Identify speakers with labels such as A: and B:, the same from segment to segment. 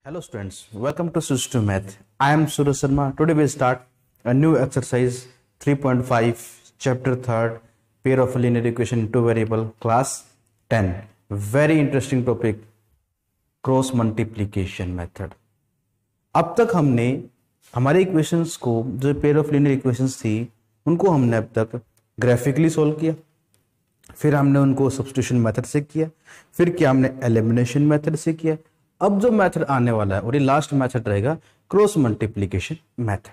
A: Hello students, welcome to System Math. I am Surya Sharma. Today we start a new exercise 3.5 chapter 3rd pair of linear equation in two variable class 10. Very interesting topic cross multiplication method. अब तक हमने हमारे equations को जो pair of linear equations थी उनको हमने अब तक ग्राफिकली सॉल्व किया, फिर हमने उनको सब्स्टिट्यूशन मेथड से किया, फिर क्या हमने एलिमिनेशन मेथड से किया। अब जो मेथड आने वाला है और ये लास्ट मेथड रहेगा क्रॉस मल्टीप्लिकेशन मेथड,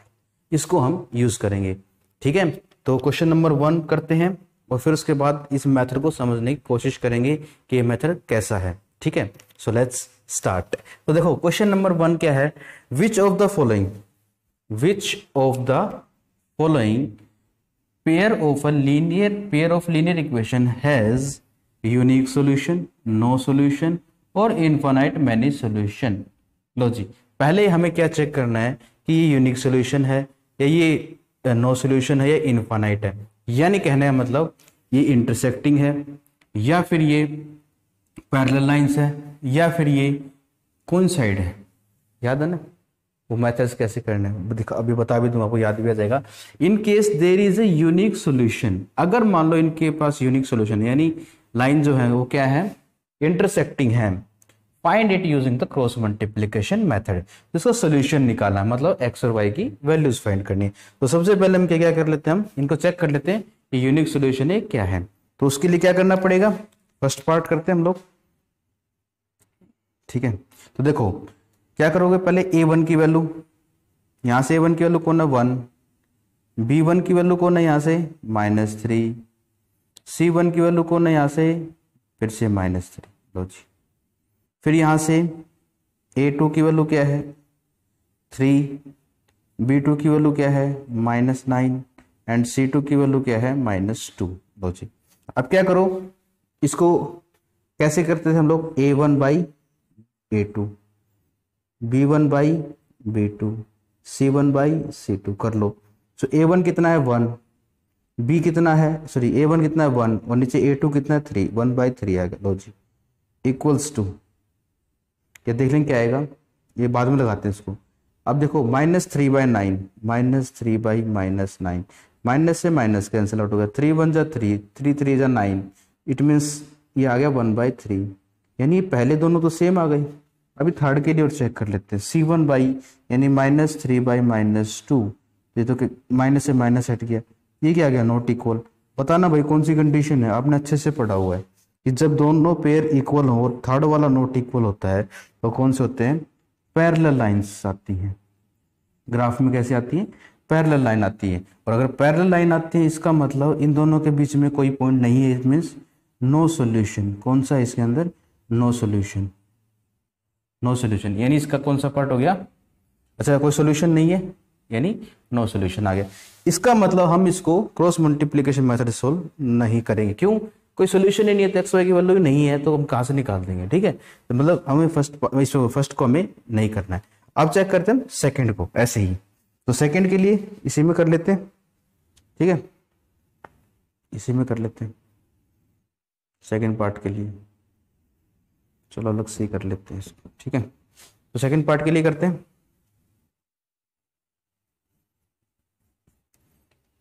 A: इसको हम यूज करेंगे। ठीक है, तो क्वेश्चन नंबर 1 करते हैं और फिर उसके बाद इस मेथड को समझने की कोशिश करेंगे कि ये मेथड कैसा है। ठीक है, सो लेट्स स्टार्ट। तो देखो क्वेश्चन नंबर 1 क्या है, which of the following pair of linear equation has unique solution, no solution और इनफाइनाइट मैनी सॉल्यूशन। लो जी, पहले हमें क्या चेक करना है कि ये यूनिक सॉल्यूशन है या ये नो सॉल्यूशन है या इनफाइनाइट है। यानी कहने का मतलब ये इंटरसेक्टिंग है या फिर ये पैरेलल लाइंस है या फिर ये कौन साइड है। याद है ना वो मेथड्स कैसे करने हैं, अभी बता भी दूंगा, आपको याद भी आ जाएगा। In case there is a unique solution, अगर मान लो इनके पास यूनिक सॉल्यूशन यानी लाइन जो है वो क्या है, इंटरसेक्टिंग है, find it using the cross multiplication method. इसका सॉल्यूशन निकालना मतलब एक्स और वाई की वैल्यूज फाइंड करनी। तो सबसे पहले हम क्या कर लेते हैं, हम इनको चेक कर लेते हैं कि यूनिक सॉल्यूशन है क्या है। तो उसके लिए क्या करना पड़ेगा, फर्स्ट पार्ट करते हैं हम लोग। ठीक है, तो देखो क्या करोगे, पहले a1 की वैल्यू, यहां से a1 की वैल्यू कौन है 1, b1 की वैल्यू कौन है यहां से -3, c1 की वैल्यू कौन है यहां से फिर से -3। लो जी, फिर यहां से a2 की वैल्यू क्या है 3, b2 की वैल्यू क्या है -9 एंड c2 की वैल्यू क्या है -2। लो जी, अब क्या करो, इसको कैसे करते थे हम लोग, a1 by a2, b1 by b2, c1 by c2 कर लो। सो a1 कितना है 1, b कितना है a1 कितना है 1 और नीचे a2 कितना है 3, 1/3 आएगा। लो जी, इक्वल्स टू, ये देख लेंगे क्या आएगा, ये बाद में लगाते हैं इसको। अब देखो -3/9, -3/9, माइनस से माइनस कैंसिल आउट हो गया, 3 1 जा 3, 3 3 जा 9, इट मीन्स ये आ गया 1/3, यानी पहले दोनों तो सेम आ गई। अभी थर्ड के लिए और चेक कर लेते हैं, c1 बाई यानी -3/-2, ये तो माइनस से माइनस हट गया, ये क्या आ गया नॉट इक्वल। बताना भाई कौन सी कंडीशन है, आपने अच्छे से पढ़ा हुआ है कि जब दोनों पेयर इक्वल हो और थर्ड वाला नॉट इक्वल होता है तो कौन से होते हैं, पैरेलल लाइंस आती हैं। ग्राफ में कैसे आती है, पैरेलल लाइन आती है, और अगर पैरेलल लाइन आती है इसका मतलब इन दोनों के बीच में कोई पॉइंट नहीं है, इट मीन्स नो सॉल्यूशन। कौन सा है इसके अंदर, नो सॉल्यूशन, नो सॉल्यूशन यानी इसका कौन सा पार्ट हो गया, अच्छा कोई सॉल्यूशन नहीं है यानी नो सॉल्यूशन आ गया। इसका मतलब हम इसको क्रॉस मल्टीप्लिकेशन मेथड सोल्व नहीं करेंगे, क्यों, कोई सॉल्यूशन ही नहीं है, तो एक्स वाई की वैल्यू नहीं है तो हम कहां से निकाल देंगे। ठीक है, तो मतलब हमें फर्स्ट को हमें नहीं करना है। अब चेक करते हैं सेकंड को ऐसे ही, तो सेकंड के लिए इसी में कर लेते हैं। ठीक है, इसी में कर लेते हैं सेकंड पार्ट के लिए, चलो अलग से ही कर लेते हैं इसको। ठीक है, तो सेकंड पार्ट के लिए करते हैं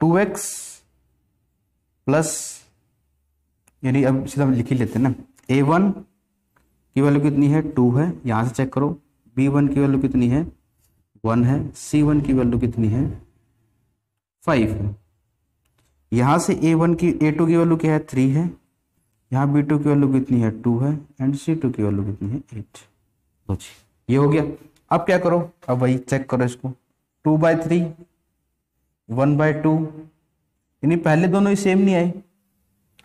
A: 2x प्लस, यानी अब सीधा लिख ही लेते हैं ना, a1 की वैल्यू कितनी है 2 है, यहां से चेक करो, b1 की वैल्यू कितनी है 1 है, c1 की वैल्यू कितनी है 5 है, यहां से a1 की a2 की वैल्यू क्या है 3 है, यहाँ b2 की वैल्यू कितनी है 2 है एंड c2 की वैल्यू कितनी है 8। लो जी, ये हो गया। अब क्या करो, अब वही चेक करो इसको, 2/3, 1/2, यानी पहले दोनों ही सेम नहीं आए,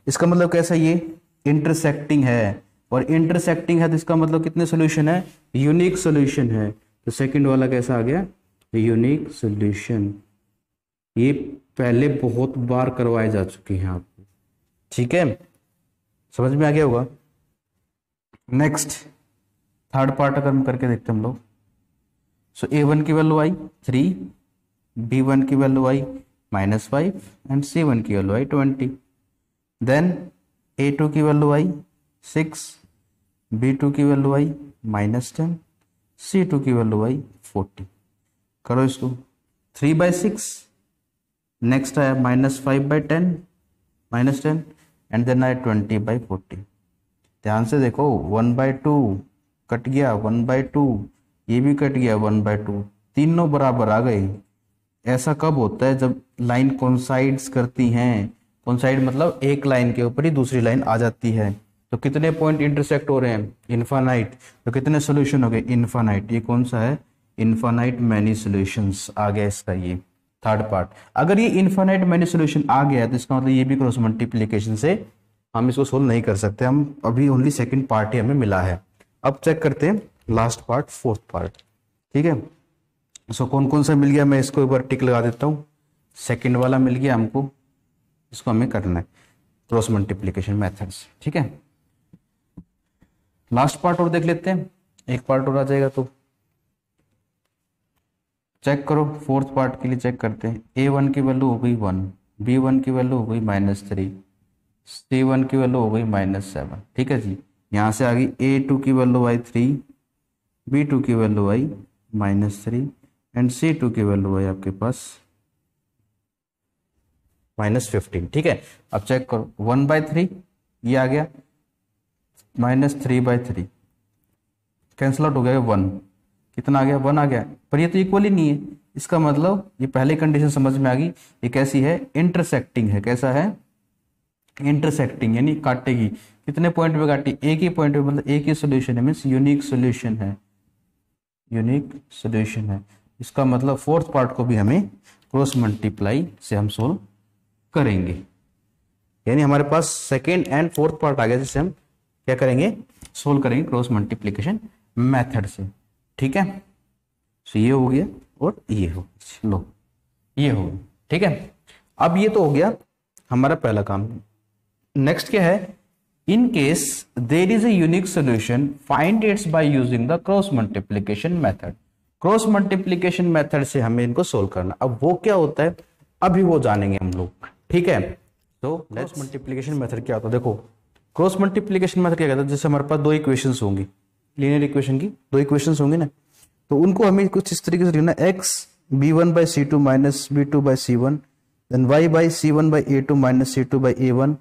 A: इसका मतलब कैसा, ये इंटरसेक्टिंग है, और इंटरसेक्टिंग है तो इसका मतलब कितने सोल्यूशन है, यूनिक सोल्यूशन है। तो सेकंड वाला कैसा आ गया, यूनिक सोल्यूशन। ये पहले बहुत बार करवाए जा चुके हैं आपको। ठीक है, समझ में आ गया होगा। नेक्स्ट थर्ड पार्ट अगर हम करके देखते हैं हम लोग, सो a1 की वैल्यू आई 3, b1 की वैल्यू आई -5 एंड c1 की वैल्यू आई 20, देन a2 की वैल्यू आई 6, b2 की वैल्यू आई -10, C2 की वैल्यू आई 40। करो इसको 3/6, नेक्स्ट आया -5/10 -10 एंड देन आया 20/40। ध्यान से देखो 1/2 कट गया, 1/2 ये भी कट गया, 1/2 तीनों बराबर आ गए। ऐसा कब होता है? जब लाइन कोइंसाइड्स करती हैं। कोइंसाइड मतलब एक लाइन के ऊपर ही दूसरी लाइन आ जाती है। तो कितने पॉइंट इंटरसेक्ट हो रहे हैं? इनफाइनाइट। तो कितने सोल्यूशन हो गए? इनफाइनाइट। ये कौन सा है? इनफाइनाइट मैनी सोल्यूशंस आ गया इसका ये थर्ड पार्ट। अगर ये इनफाइनाइट मैनी सोल्यूशन आ गया तो इसका मतलब ये भी क्रॉस मल्टीप्लीकेशन से हम इसको सोल्व नहीं कर सकते। हम अभी ओनली सेकंड पार्ट ही हमें मिला है। अब चेक करते हैं लास्ट पार्ट, फोर्थ पार्ट। ठीक है, सो कौन कौन सा मिल गया, मैं इसको एक बार टिक लगा देता हूँ। सेकंड वाला मिल गया हमको, इसको हमें करना है क्रॉस मल्टीप्लीकेशन मेथड से। ठीक है, लास्ट पार्ट और देख लेते हैं, एक पार्ट और आ जाएगा तो चेक करो। फोर्थ पार्ट के लिए चेक करते हैं। A1 की वैल्यू हो गई 1, B1 की वैल्यू हो गई -3, C1 की वैल्यू हो गई -7। ठीक है जी, यहाँ से आ गई A2 की वैल्यू आई 3, B2 की वैल्यू आई -3 एंड C2 की वैल्यू आई आपके पास -15। ठीक है, अब चेक करो 1/3 ये आ गया, -3/3 कैंसल आउट हो गया 1, कितना आ गया? 1 आ गया। पर ये तो इक्वल ही नहीं है। इसका मतलब ये पहली कंडीशन समझ में आ गई। ये कैसी है? इंटरसेक्टिंग है। कैसा है? इंटरसेक्टिंग, यानी काटेगी। कितने पॉइंट पे काटी? एक ही पॉइंट पे, मतलब एक ही सोल्यूशन है, मीन्स यूनिक सोल्यूशन है, यूनिक सोल्यूशन है। इसका मतलब फोर्थ पार्ट को भी हमें क्रॉस मल्टीप्लाई से हम सोल्व करेंगे। यानी हमारे पास सेकेंड एंड फोर्थ पार्ट आ गया जिससे हम क्या करेंगे? सोल्व करेंगे क्रॉस मल्टीप्लीकेशन मेथड से। ठीक है, तो ये हो गया और ये हो, लो ये हो गया। ठीक है, अब ये तो हो गया हमारा पहला काम। नेक्स्ट क्या है? In case there is a unique solution find it's by using the cross multiplication method. Cross multiplication method से हमें इनको सोल्व करना। अब वो क्या होता है अभी वो जानेंगे हम लोग। ठीक है, तो क्रॉस मल्टीप्लीकेशन मेथड क्या होता है? देखो क्रॉस मल्टीप्लीकेशन मेथड क्या कहता है? जैसे हमारे पास दो इक्वेशंस होंगी, लीनियर इक्वेशन की दो इक्वेशंस होंगी ना, तो उनको हमें कुछ इस तरीके से लिखना, x b1/c2 minus b2/c1 then y/c1/a2 minus c2/a1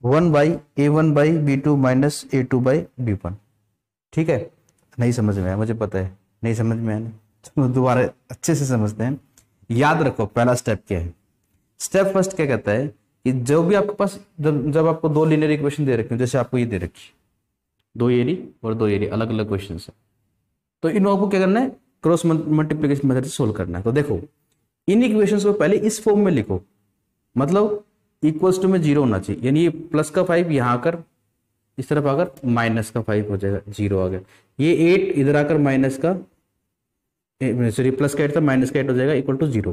A: 1/a1/b2 minus a2/b1। ठीक है, नहीं समझ में आया मुझे पता है, नहीं समझ में आया, तो दोबारा अच्छे से समझते हैं। याद रखो पहला स्टेप क्या है। स्टेप फर्स्ट क्या कहता है कि जो भी आपके पास जब आपको दो लीनियर इक्वेशन दे रखी हो, जैसे आपको ये दे रखी दो एरी और दो एरी अलग अलग क्वेश्चन है, तो इन लोगों को क्या करना है? क्रॉस मल्टीप्लिकेशन मेथड से सोल्व करना है। तो देखो इन इक्वेशंस को पहले इस फॉर्म में लिखो, मतलब इक्वल्स टू में 0 होना चाहिए, यानी ये प्लस का 5 यहाँ आकर इस तरफ आकर माइनस का 5 हो जाएगा, 0 आ गया। ये 8 इधर आकर माइनस का सॉरी प्लस का 8 था, माइनस का 8 हो जाएगा इक्वल टू 0।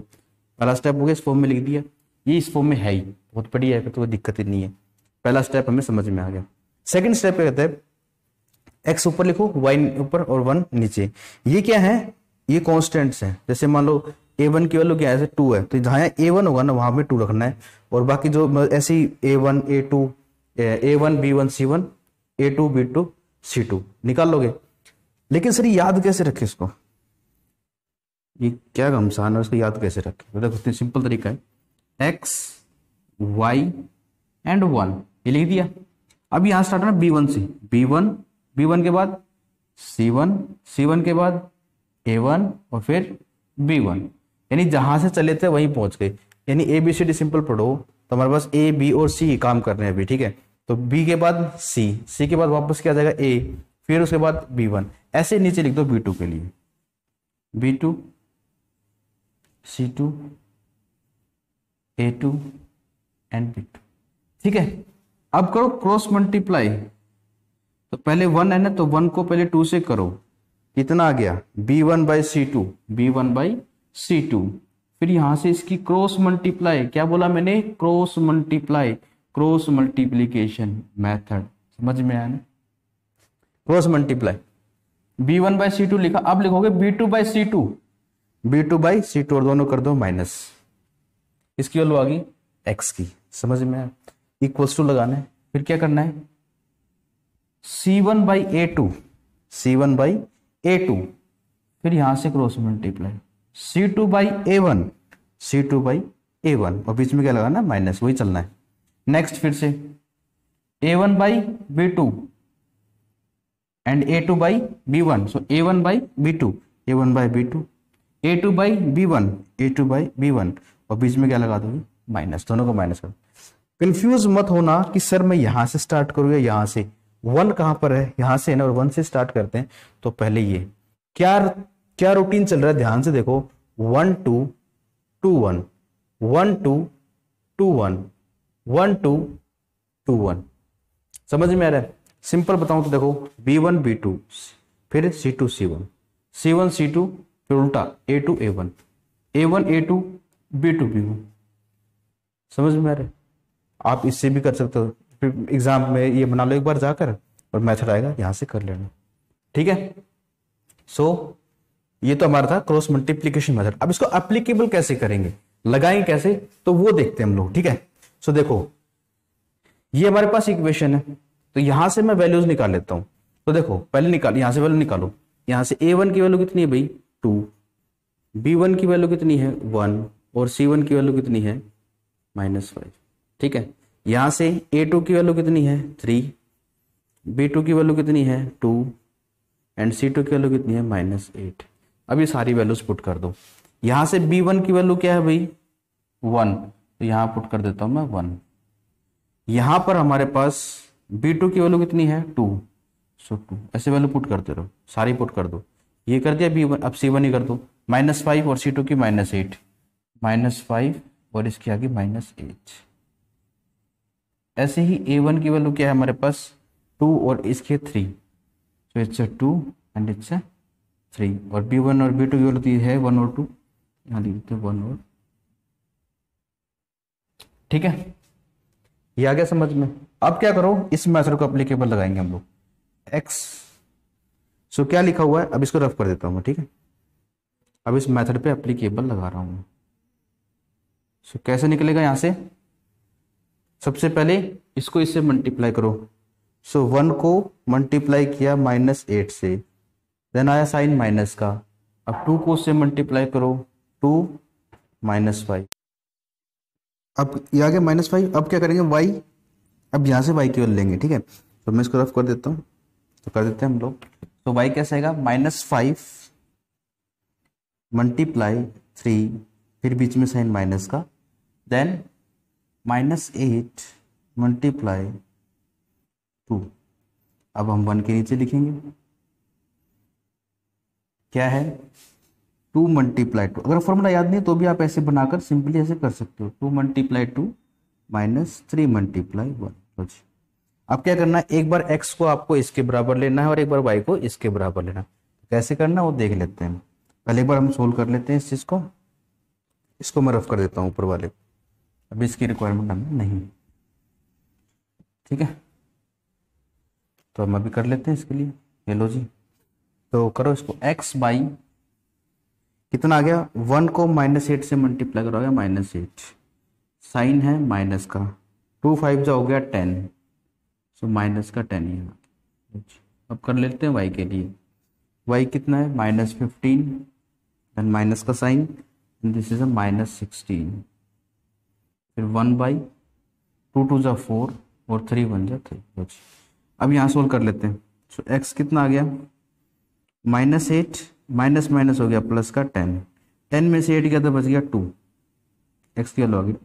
A: पहला स्टेप हो गया, इस फॉर्म में लिख दिया। ये इस फॉर्म में है ही, बहुत बढ़िया है, तो कोई दिक्कत ही नहीं है। पहला स्टेप हमें समझ में आ गया। सेकंड स्टेप क्या कहता है? x ऊपर लिखो, y ऊपर और 1 नीचे। ये क्या है? ये कॉन्स्टेंट्स हैं। जैसे मान लो a1 की वैल्यू क्या है? 2 है, तो जहां a1 होगा ना वहां पे 2 रखना है, और बाकी जो ऐसी a1 a2 a1 b1 c1 a2 b2 c2 निकाल लोगे। लेकिन सर याद कैसे रखे इसको? ये क्या घमसान है, उसको याद कैसे रखे? तो देखो इतनी सिंपल तरीका है, x y एंड 1 ये लिख दिया। अब यहां स्टार्ट है b1 से, b1 के बाद c1, c1 के बाद a1 और फिर b1, यानी जहां से चले थे वहीं पहुंच गए। यानी ABCD सिंपल पढ़ो तो हमारे पास A B और C काम कर रहे हैं अभी। ठीक है, तो B के बाद C के बाद वापस क्या आ जाएगा A, फिर उसके बाद B1, ऐसे नीचे लिख दो B2 के लिए, B2 C2 A2 and B2। ठीक है, अब करो क्रॉस मल्टीप्लाई। तो पहले 1 है ना, तो 1 को पहले 2 से करो, कितना आ गया? b1/c2 b1/c2। फिर यहां से इसकी क्रॉस मल्टीप्लाई, क्या बोला मैंने? Cross multiply, cross multiplication method, समझ में आया ना? क्रॉस मल्टीप्लाई b1/c2 लिखा, अब लिखोगे b2/c2 b2/c2 और दोनों कर दो माइनस, इसकी वैल्यू आ गई x की, समझ में आया? इक्वल्स टू लगाना है, फिर क्या करना है? c1/a2 c1/a2 फिर यहां से cross multiply C2 by A1, C2 by A1 और बीच में क्या लगाना, माइनस, वही चलना है। नेक्स्ट फिर से A1 by B2 and A2 by B1, so A1 by B2, A1 by B2, A2 by B1, A2 by B1 और बीच में क्या लगा दोगे, माइनस, दोनों को माइनस करो। कंफ्यूज मत होना कि सर मैं यहां से स्टार्ट करूँ या यहां से, 1 कहां पर है, यहां से ना, और 1 से स्टार्ट करते हैं। तो पहले ये क्या क्या रूटीन चल रहा है, ध्यान से देखो, 1 2 2 1 1 2 2 1 1 2 2 1, समझ में आ रहा है। सिंपल बताऊं तो देखो B1 B2 फिर C2 C1 C1 C2 फिर उल्टा A2 A1 A1 A2 B2 B1, समझ में आ रहा है। आप इससे भी कर सकते हो, एग्जाम में ये बना लो एक बार जाकर, और मेथड आएगा यहां से कर लेना, ठीक है। सो ये तो हमारा था क्रॉस मल्टीप्लीकेशन मेथड। अब इसको एप्लीकेबल कैसे करेंगे, लगाएंगे कैसे, तो वो देखते हैं हम लोग, ठीक है। सो देखो ये हमारे पास इक्वेशन है, तो यहां से मैं वैल्यूज निकाल लेता हूं। तो देखो पहले निकाल, यहां से वैल्यू निकालो, यहां से A1 की वैल्यू कितनी है भाई 2, B1 की वैल्यू कितनी है 1 और C1 की वैल्यू कितनी है -5, ठीक है। यहां से A2 की वैल्यू कितनी है 3, B2 की वैल्यू कितनी है 2 एंड C2 की वैल्यू कितनी है -8। अब ये सारी वैल्यूज पुट कर दो। यहां से B1 की वैल्यू क्या है भाई 1, तो यहां पुट कर देता हूं मैं 1। यहां पर हमारे पास B2 की वैल्यू कितनी है 2, सो 2, ऐसे वैल्यू पुट करते रहो, सारी पुट कर दो। ये कर दिया B1, अब C1 ही कर दो, -5 और C2 की -8, -5 और इसकी आगे -8। ऐसे ही A1 की वैल्यू क्या है हमारे पास 2 और इसके 3, तो इट्स 2 एंड इट्स 3, और B1 और B2 की वैल्यू है 1 और 2, यहाँ लिख देते 1 और, ठीक है। ये आ गया समझ में। अब क्या करो, इस मेथड को एप्लीकेबल लगाएंगे हम लोग x। सो क्या लिखा हुआ है, अब इसको रफ कर देता हूं मैं, ठीक है। अब इस मेथड पे एप्लीकेबल लगा रहा हूं। सो कैसे निकलेगा, यहां से सबसे पहले इसको इससे मल्टीप्लाई करो। सो 1 को मल्टीप्लाई किया -8 से, देन आया साइन माइनस का, अब 2 को उससे मल्टीप्लाई करो 2 -5, अब ये आ गया -5। अब क्या करेंगे y, अब यहां से y की वैल्यू लेंगे, ठीक है। तो मैं इसको रफ कर देता हूं, तो कर देते हैं हम लोग। तो y कैसे आएगा -5 मल्टीप्लाई 3 फिर बीच में साइन माइनस का, देन -8 मल्टीप्लाई 2। अब हम 1 के नीचे लिखेंगे क्या है 2 मल्टीप्लाई 2। अगर फॉर्मूला याद नहीं तो भी आप ऐसे बनाकर सिंपली ऐसे कर सकते हो, 2 मल्टीप्लाई 2 -3 मल्टीप्लाई 1। अब क्या करना है, एक बार x को आपको इसके बराबर लेना है और एक बार y को इसके बराबर लेना है। कैसे करना वो देख लेते हैं। पहले एक बार हम सोल्व कर लेते हैं इस चीज को, इसको मैं रफ कर देता हूँ ऊपर वाले, अभी इसकी रिक्वायरमेंट हमें नहीं, ठीक है। तो हम अभी कर लेते हैं इसके लिए, ये लो जी। तो करो इसको, x बाई कितना आ गया 1 को -8 से मल्टीप्लाई करो, -8, साइन है माइनस का, 2 5 जा हो गया 10, सो माइनस का 10 यहाँ। अब कर लेते हैं y के लिए, y कितना है -15 देन माइनस का साइन, दिस इज -16, फिर 1/2 2 जा 4 और 3 1 जा 3। अब यहाँ सोल्व कर लेते हैं। सो x कितना आ गया -8 माइनस माइनस हो गया प्लस का 10, 10 में से 8 गया तो बच गया 2, x की वैल्यू आ गई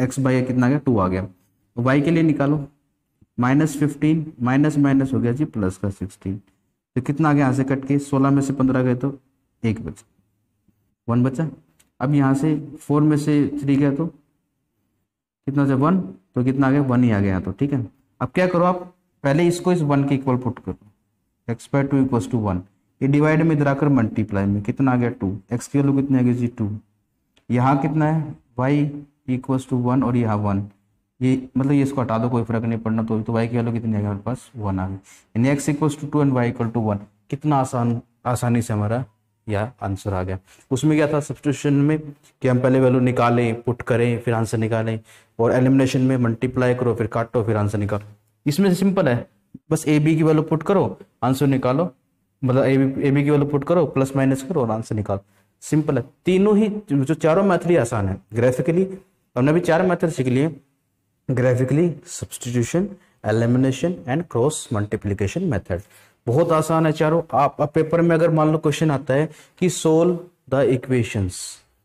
A: x बाई कितना आ गया 2 आ गया। y के लिए निकालो, -15 माइनस माइनस हो गया जी प्लस का 16, तो कितना आ गया यहाँ से कट के 16 में से 15 गए तो 1 बचा, 1 बचा। अब यहाँ से 4 में से 3 गया तो कितना बचा 1, तो कितना आ गया 1 ही आ गया यहाँ तो, ठीक है। अब क्या करो, आप पहले इसको इस 1 के इक्वल पुट करो, x/2 = 1, ये डिवाइड में इधर आकर मल्टीप्लाई में कितना आ गया 2, x की वैल्यू कितनी आ गई जी 2, यहाँ कितना है y = 1 और यहाँ 1, ये मतलब ये इसको हटा दो कोई फर्क नहीं पड़ना, तो y की वैल्यू कितनी आ गई हमारे पास 1 आ गई, यानी x = 2 एंड y = 1। कितना आसानी से हमारा यह आंसर आ गया। उसमें क्या था सब्स्टिट्यूशन में कि हम पहले वैल्यू निकालें, पुट करें, फिर आंसर निकालें, और एलिमिनेशन में मल्टीप्लाई करो फिर काटो फिर आंसर निकालो। इसमें सिंपल है, बस a b की वैल्यू पुट करो, आंसर निकालो, मतलब ए बी की वैल्यू पुट करो, प्लस माइनस करो और आंसर निकालो, सिंपल है। तीनों ही जो चारों मेथड ही आसान है। ग्राफिकली हमने भी 4 मेथड सीख लिए, graphically, substitution, elimination and cross multiplication method. बहुत आसान है चारों। आप पेपर में अगर मान लो क्वेश्चन आता है कि सोल्व द इक्वेशंस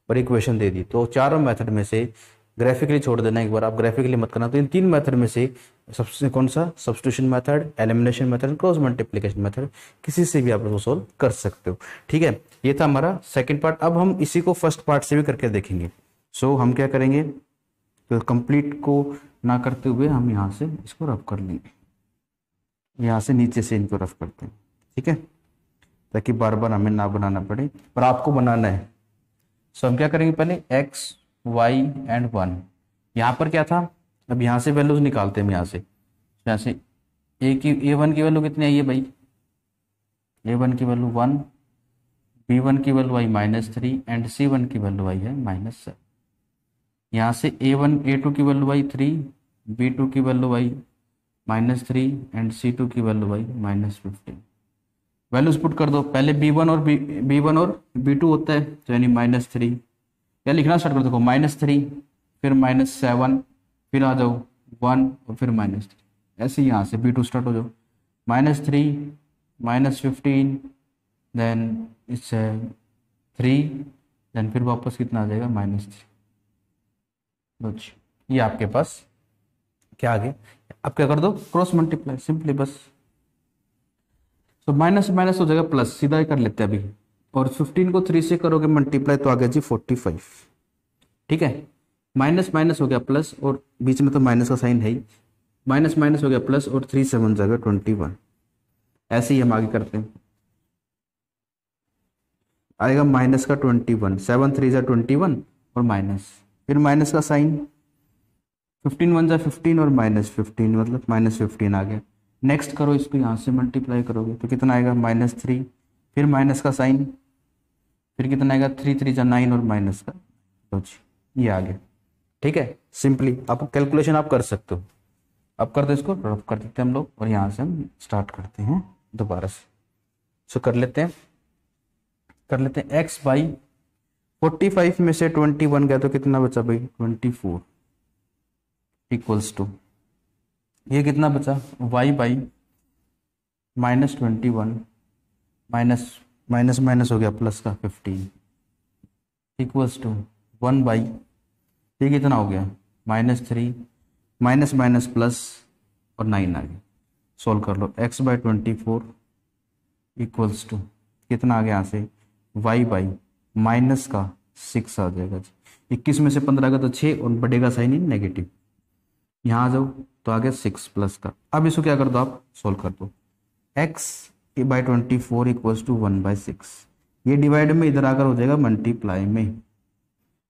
A: और इक्वेशन दे दी, तो चारों मेथड में से ग्राफिकली छोड़ देना एक बार, आप ग्राफिकली मत करना। तो इन 3 मेथड में से सबसे कौन सा, substitution method, elimination method, cross multiplication method, किसी से भी आप उसको सोल्व कर सकते हो। ठीक है, ये था हमारा सेकंड पार्ट। अब हम इसी को फर्स्ट पार्ट से भी करके देखेंगे। सो हम क्या करेंगे, तो कंप्लीट को ना करते हुए हम यहाँ से इसको रफ कर लेंगे, यहाँ से नीचे से इनको रफ करते हैं, ठीक है, ताकि बार बार हमें ना बनाना पड़े, पर आपको बनाना है। सो हम क्या करेंगे, पहले x y एंड 1, यहाँ पर क्या था, अब यहाँ से वैल्यूज निकालते हैं। यहाँ से a1 की वैल्यू कितनी आई है भाई, a1 की वैल्यू 1, b1 की वैल्यू आई -3 एंड c1 की वैल्यू आई है -7। यहाँ से a2 की वैल्यू आई 3, b2 की वैल्यू आई -3 एंड c2 की वैल्यू आई -15। वैल्यूज पुट कर दो, पहले b1 और b2 होता है, तो यानी -3, या लिखना स्टार्ट कर दो, -3 फिर -7 फिर आ जाओ 1 और फिर -3, ऐसे ही यहाँ से b2 स्टार्ट हो जाओ, -3 -15 देन इट्स 3 देन फिर वापस कितना आ जाएगा -3। ये आपके पास क्या आ गया। अब क्या कर दो, क्रॉस मल्टीप्लाई सिंपली बस। तो माइनस माइनस हो जाएगा प्लस, सीधा ही कर लेते हैं अभी, और 15 को 3 से करोगे मल्टीप्लाई तो आ गया जी 45। ठीक है, माइनस माइनस हो गया प्लस, और बीच में तो माइनस का साइन है ही, माइनस माइनस हो गया प्लस, और 3 से बन जाएगा 21। ऐसे ही हम आगे करते हैं, आएगा माइनस का 21, 7 3 जा 21 और माइनस, फिर माइनस का साइन, 15 1 जा 15 और -15 मतलब -15 आ गया। नेक्स्ट करो इसको, यहाँ से मल्टीप्लाई करोगे तो कितना आएगा -3, फिर माइनस का साइन, फिर कितना आएगा 3 3 जा 9 और माइनस का, तो ये आ गया। ठीक है, सिंपली आप कैलकुलेशन आप कर सकते हो। अब कर दो, इसको रफ कर देते हैं हम लोग, और यहाँ से हम स्टार्ट करते हैं दोबारा से। सो कर लेते हैं x बाई 45 में से 21 गया तो कितना बचा भाई 24 इक्वल्स टू, ये कितना बचा y बाई -21 माइनस माइनस हो गया प्लस का 15 इक्वल्स टू 1 बाई, ये कितना हो गया -3 माइनस माइनस प्लस और 9 आ गया। सोल्व कर लो, x बाई 24 इक्वल्स टू कितना आ गया, यहाँ से y बाई माइनस का 6 आ जाएगा जी। 21 में से 15 का तो 6 और बढ़ेगा साइन इन नेगेटिव, यहाँ आ जाओ तो आ गया 6 प्लस का। अब इसको क्या कर दो, आप सोल्व कर दो, x बाई 24 इक्वल्स टू 1/6, ये डिवाइड में इधर आकर हो जाएगा मल्टीप्लाई में,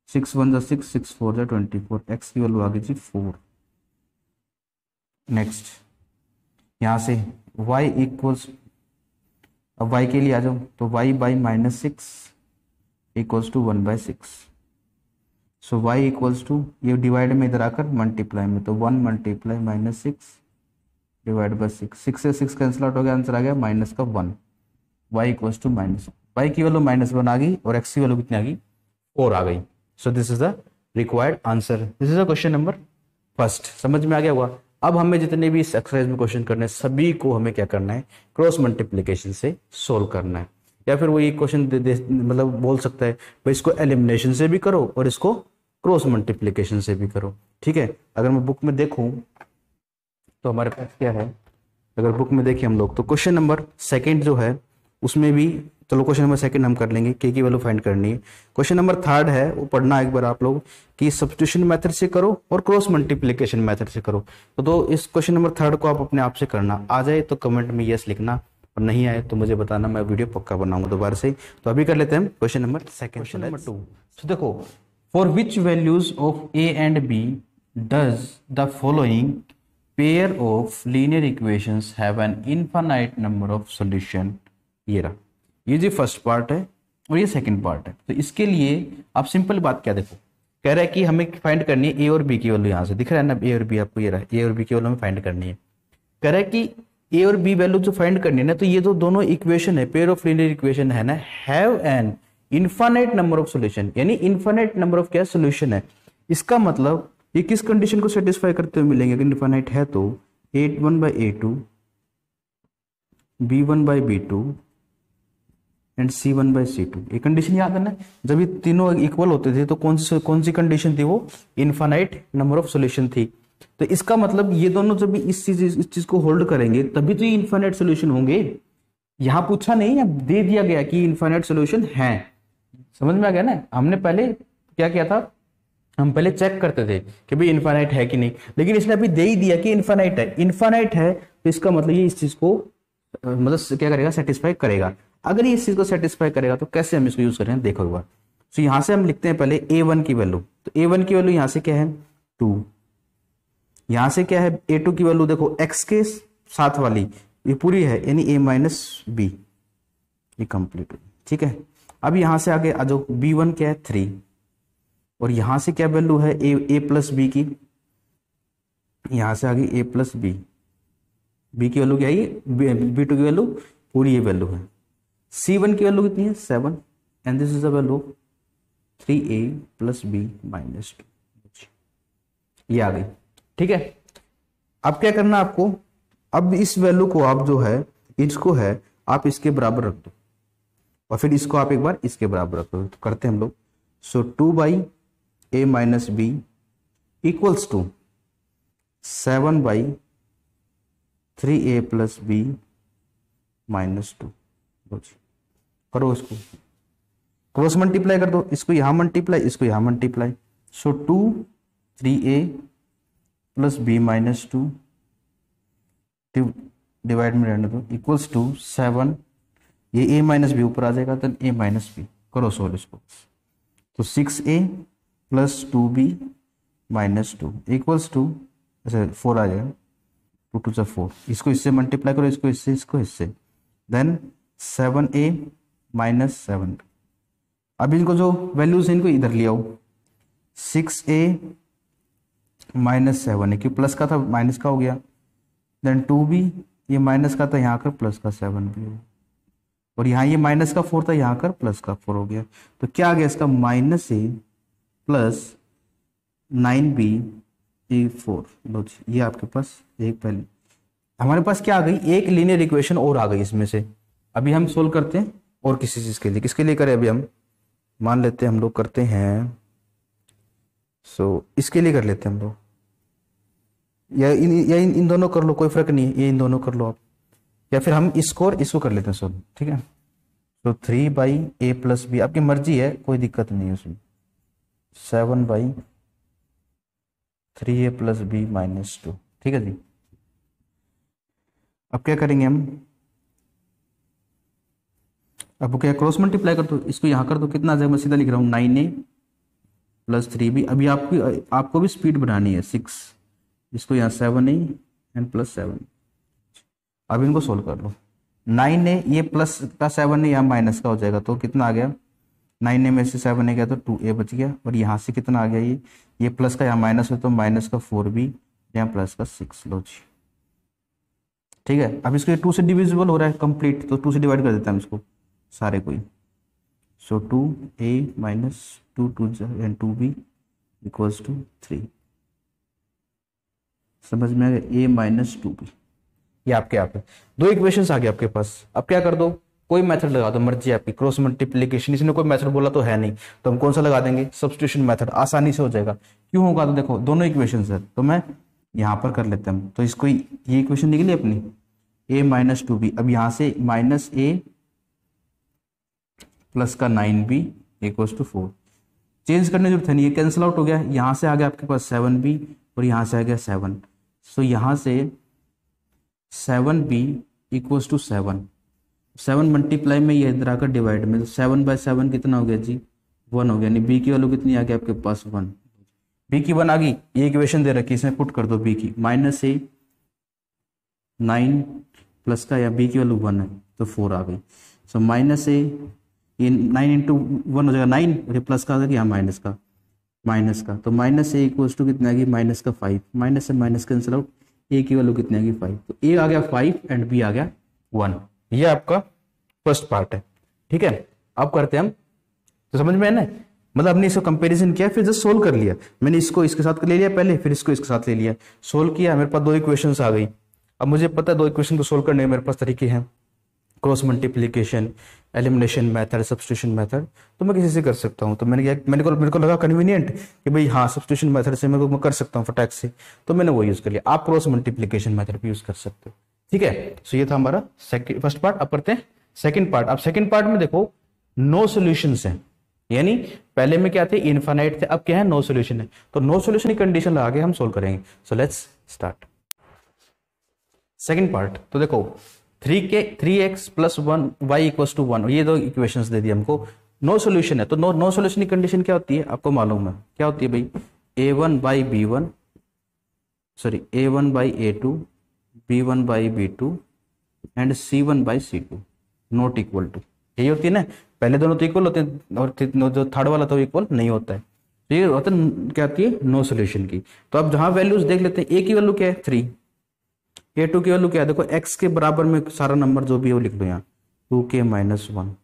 A: 6 1 जा 6 6 4 जा 24, x की वैल्यू आ गई जी 4। नेक्स्ट यहाँ से y इक्वल्स, अब y के लिए आ जाओ तो y by -6 equals to 1/6, so y equals to, ये डिवाइड में इधर आकर मल्टीप्लाई में, तो 1 मल्टीप्लाई -6 डिवाइड बाई 6 से 6 कैंसिल आउट हो गया, आंसर आ गया माइनस का 1, y equals to minus, y की वैल्यू -1 आ गई और x की वैल्यू कितनी आ गई 4 आ गई। So this is the required answer, this is the question number first. समझ में आ गया होगा। अब हमें जितने भी इस एक्सरसाइज में क्वेश्चन करने हैं सभी को हमें क्या करना है, क्रॉस मल्टीप्लिकेशन से सोल्व करना है, या फिर वो ये क्वेश्चन मतलब बोल सकता है भाई इसको एलिमिनेशन से भी करो और इसको क्रॉस मल्टीप्लिकेशन से भी करो। ठीक है, अगर मैं बुक में देखूं तो हमारे पास क्या है, अगर बुक में देखें हम लोग तो क्वेश्चन नंबर सेकंड जो है उसमें भी, चलो क्वेश्चन नंबर सेकंड हम कर लेंगे, के की वैल्यू फाइंड करनी है। क्वेश्चन नंबर थर्ड है वो पढ़ना एक बार आप लोग कि सब्स्टिट्यूशन मेथड से करो और क्रॉस मल्टीप्लिकेशन मेथड से करो। तो इस क्वेश्चन नंबर थर्ड को आप अपने आप से करना, आ जाए तो कमेंट में यस लिखना, और नहीं आए तो मुझे बताना, मैं वीडियो पक्का बनाऊंगा दोबारा से। तो अभी कर लेते हैं question number second. Question number 2, तो देखो, for which values of a and b does the following pair of linear equations have an infinite number of solution. ये रहा, ये जो फर्स्ट पार्ट है और ये सेकंड पार्ट है। तो इसके लिए आप सिंपल बात क्या देखो, कह रहा है कि हमें फाइंड करनी है ए और बी की वैल्यू, यहाँ से दिख रहा है ना ए और बी, आपको ये रहा ए और बी की वैल्यू हमें फाइंड करनी है। कह रहा है कि ए और बी वैल्यू जो फाइंड करनी है ना, तो ये जो दोनों इक्वेशन है, पेयर ऑफ लीनियर इक्वेशन है ना, have an infinite number of solution, यानी इनफाइनाइट नंबर ऑफ क्या सॉल्यूशन है। इसका मतलब ये किस कंडीशन को सेटिस्फाई करते हुए मिलेंगे, अगर इनफाइनाइट है तो A1/A2, B1/B2 एंड C1/C2। ये कंडीशन याद है ना, जब ये तीनों इक्वल होते थे तो कौन सी कंडीशन थी, वो इनफाइनाइट नंबर ऑफ सॉल्यूशन थी। तो इसका मतलब ये दोनों जब भी इस चीज को होल्ड करेंगे तभी तो ये इनफाइनाइट सॉल्यूशन होंगे। यहां पूछा नहीं, अब दे दिया गया कि इनफाइनाइट सॉल्यूशन है। समझ में आ गया ना। हमने पहले क्या किया था, हम पहले चेक करते थे कि भाई इनफाइनाइट है कि नहीं, लेकिन इसने अभी दे ही दिया कि इनफाइनाइट है। इनफाइनाइट है तो इसका मतलब ये इस चीज को मतलब क्या करेगा, सेटिस्फाई करेगा। अगर ये इस चीज को सेटिस्फाई करेगा तो कैसे हम इसको यूज करेंगे, देखो एक बार। तो यहां से हम लिखते हैं पहले A1 की वैल्यू। तो A1 की वैल्यू यहां से क्या है 2, यहां से क्या है A2 की वैल्यू, देखो x के साथ वाली ये पूरी है, यानी A-B, ये कंप्लीट हो, ठीक है। अब यहां से आगे आ जाओ, B1 क्या है 3, और यहां से क्या वैल्यू है A+B की, यहां से आगे A+B, B की वैल्यू क्या है, B2 की वैल्यू पूरी ये वैल्यू है। C1 की वैल्यू कितनी है 7, and this is the value 3A+B-2, ये आ गई, ठीक है। अब क्या करना आपको, अब इस वैल्यू को आप जो है इसको है आप इसके बराबर रख दो, और फिर इसको आप एक बार इसके बराबर रख दो। तो करते हैं हम लोग, सो 2/A-B इक्वल्स टू 7/3A+B-2। करो इसको क्रॉस मल्टीप्लाई कर दो, इसको यहां मल्टीप्लाई, इसको यहां मल्टीप्लाई। सो 2 3A+B-2 डिवाइड में रहने दो, इक्वल्स टू 7, ये A-B ऊपर आ जाएगा, तो A-B करो सोल्व इसको। तो 6A+2B-2 इक्वल्स टू, अच्छा 4 आ जाएगा, 2 2 4, इसको इससे मल्टीप्लाई करो, इसको इससे, इसको इससे, देन 7A-7। अब इनको जो वैल्यूज है इनको इधर ले आओ, 6A-7 है, क्यों प्लस का था माइनस का हो गया, देन 2B, ये माइनस का था यहाँ कर प्लस का 7 भी हो, और यहाँ ये माइनस का 4 था यहाँ कर प्लस का 4 हो गया। तो क्या आ गया इसका, -A+9B/4। लो जी, ये आपके पास एक पहले हमारे पास क्या आ गई, एक लीनियर इक्वेशन और आ गई इसमें से। अभी हम सोल्व करते हैं और किसी चीज के लिए, किसके लिए करें अभी हम, मान लेते हैं हम लोग करते हैं, सो इसके लिए कर लेते हैं हम लोग, या इन दोनों कर लो, कोई फर्क नहीं है, ये इन दोनों कर लो आप, या फिर हम इसको और इसको कर लेते हैं सोल्व, ठीक है। तो 3/A+B, आपकी मर्जी है, कोई दिक्कत नहीं है उसमें। 7/3A+B-2, ठीक है जी। अब क्या करेंगे हम, अब क्या क्रॉस मल्टीप्लाई कर दो, इसको यहां कर दो, कितना आ जाएगा, मैं सीधा लिख रहा हूँ 9A+3B। अभी आपको भी स्पीड बढ़ानी है 6, इसको यहाँ 7A एंड +7। अब इनको सोल्व कर लो, 9A, ये प्लस का 7A यहाँ माइनस का हो जाएगा, तो कितना आ गया, 9A में से 7A गया तो 2A बच गया, और यहाँ से कितना आ गया, ये प्लस का यहाँ माइनस हो तो माइनस का 4B, यहाँ प्लस का 6। लो जी, ठीक है। अब इसको 2 से डिविजिबल हो रहा है कंप्लीट, तो 2 से डिवाइड कर देता है इसको सारे को ही। So 2A-2 and 2B equals to 3। समझ में आ गया, A-2B, ये आपके आप है, दो इक्वेशंस आ गए आपके पास। अब क्या कर दो, कोई मेथड लगा दो, मर्जी आपकी, क्रॉस मल्टीप्लिकेशन, इसने कोई मेथड बोला तो है नहीं, तो हम कौन सा लगा देंगे, सब्स्टिट्यूशन मेथड, आसानी से हो जाएगा। क्यों होगा, तो देखो दोनों इक्वेशंस है, तो मैं यहां पर कर लेते हैं। तो इसको ये इक्वेशन निकली अपनी A-2B, अब यहां से -A प्लस का 9B इक्वल्स टू 4, चेंज करने की जरूरत है नहीं, ये कैंसिल आउट हो गया। यहां से आ गया आपके पास 7B, और यहां से आ गया 7, सो यहां से 7B इक्वल्स टू 7 मल्टीप्लाई में ये इधर आकर डिवाइड में, तो 7/7 कितना हो गया जी, 1 हो गया, यानी B की वैल्यू कितनी आ गई आपके पास 1। B की 1 आ गई, ये इक्वेशन दे रखी है, इसमें पुट कर दो B की, -A 9 प्लस का, या B की वैल्यू 1 है तो 4 आ गई। सो -A, ये 9 इंटू 1 हो जाएगा 9, और ये प्लस का आ गया यहाँ माइनस का, तो -A इक्वल्स टू कितना आ गई, -5, माइनस से माइनस कैंसिल आउट, ए की वैल्यू कितनी आ गई 5, तो ए आ गया 5 एंड बी आ गया 1। ये आपका फर्स्ट पार्ट है, ठीक है। अब करते हैं हम, तो समझ में है ना, मतलब हमने इसको कंपैरिजन किया फिर जस्ट सोल्व कर लिया। मैंने इसको इसके साथ ले लिया पहले, फिर इसको इसके साथ ले लिया, सोल्व किया, मेरे पास दो इक्वेशंस आ गई। अब मुझे पता है दो इक्वेशन को सोल्व करने के मेरे पास तरीके हैं, cross multiplication, elimination method, substitution method, तो मैं किसी से कर सकता हूँ। तो मेरे को लगा कन्वीनियंट कि भाई हाँ सब्स्टिट्यूशन मेथड से मैं कर सकता हूँ फटाक से, तो मैंने वो यूज कर लिया। आप क्रॉस मल्टीप्लिकेशन मेथड भी यूज कर सकते हो, ठीक है। सो ये था हमारा फर्स्ट पार्ट। अब करते हैं सेकंड पार्ट। अब सेकंड पार्ट में देखो नो सॉल्यूशंस हैं, यानी पहले में क्या थे इनफाइनाइट थे, अब क्या है नो सॉल्यूशन है, तो नो सॉल्यूशन की कंडीशन लगा के हम सोल्व करेंगे। So let's start second part. तो देखो 3x + 1 y = 1, ये दो इक्वेशंस दे दी हमको, नो सॉल्यूशन है। तो नो सॉल्यूशन की कंडीशन क्या होती है आपको मालूम है, क्या होती है भाई, a1/b1 sorry a1/a2 b1/b2 and c1/c2 not equal to, यही होती है ना, पहले दोनों तो इक्वल होते हैं और जो थर्ड वाला तो इक्वल नहीं होता है, तो ये होता है क्या आती है नो सॉल्यूशन की। तो अब जहां वैल्यूज देख लेते हैं, a की वैल्यू क्या है 3, a2 की वैल्यू क्या है, देखो x के बराबर में सारा नंबर जो भी है वो लिख लो यहाँ 2k - 1,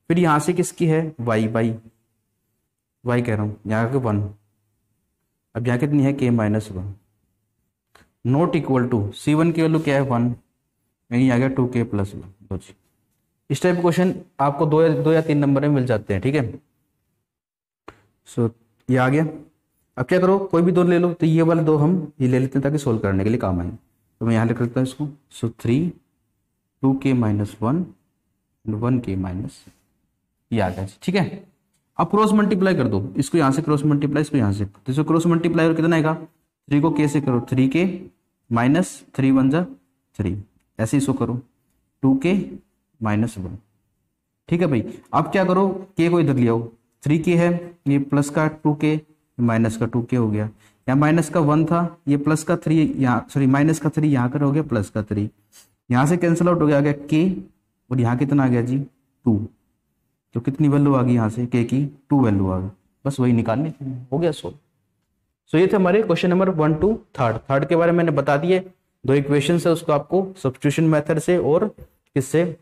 A: फिर यहां से किसकी है y कह रहा हूं यहाँ के 1, अब यहाँ कितनी है k - 1 not equal to c1 की वैल्यू क्या है 1, यही आ गया 2k + 1। लो जी, इस टाइप क्वेश्चन आपको दो या तीन नंबर में मिल जाते हैं, ठीक है। सो ये आ गया। अब क्या करो, कोई भी दो ले लो, तो ये वाले दो हम ये ले लेते हैं ताकि सोल्व करने के लिए काम आए। तो मैं यहाँ लिख लेता हूँ इसको, सो 3 2k - 1 एंड 1k ये आ गया, ठीक है। अब क्रॉस मल्टीप्लाई कर दो, इसको यहाँ से क्रॉस मल्टीप्लाई, इसको यहाँ से, तो इसको क्रॉस मल्टीप्लाई और कितना आएगा, 3 को k से करो 3k - 3 × 1 = 3, ऐसे इसको करो 2k - 1, ठीक है भाई। अब क्या करो, k को इधर ले आओ, 3k है, ये प्लस का 2k माइनस का 2k हो गया, यहाँ माइनस का 1 था, ये प्लस का 3 यहाँ, सॉरी माइनस का 3 यहाँ कर हो गया, प्लस का 3 यहाँ से कैंसिल आउट हो गया, आ गया k, और यहाँ कितना आ गया जी 2, तो कितनी वैल्यू आ गई यहाँ से k की 2 वैल्यू आ गई, बस वही निकालनी थी, हो गया सोल्व। सो ये थे हमारे क्वेश्चन नंबर 1 to 3। थर्ड के बारे में मैंने बता दिए, दो इक्वेशन है उसको आपको सब्स्टिट्यूशन मेथड से और किससे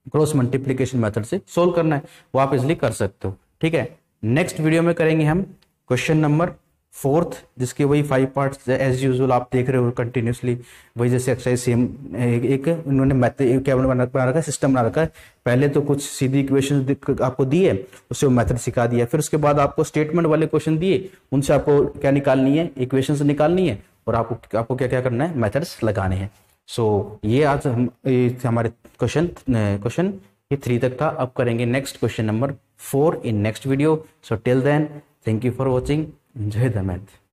A: क्रॉस मल्टीप्लिकेशन मेथड से सोल्व करना है, वो आप इजिली कर सकते हो, ठीक है। नेक्स्ट वीडियो में करेंगे हम क्वेश्चन नंबर 4, जिसके वही 5 पार्ट्स एज यूजुअल आप देख रहे हो कंटिन्यूसली, वही जैसे एक्सरसाइज सेम एक उन्होंने मैथड क्या बना रखा है, सिस्टम बना रखा है। पहले तो कुछ सीधी इक्वेशन आपको दी है, उससे वो मेथड सिखा दिया, फिर उसके बाद आपको स्टेटमेंट वाले क्वेश्चन दिए, उनसे आपको क्या निकालनी है, इक्वेशन निकालनी है, और आपको क्या क्या करना है, मेथड्स लगाने हैं। सो ये आज हमारे क्वेश्चन ये 3 तक था। अब करेंगे next question number 4 in next video. So till then thank you for watching, enjoy the math.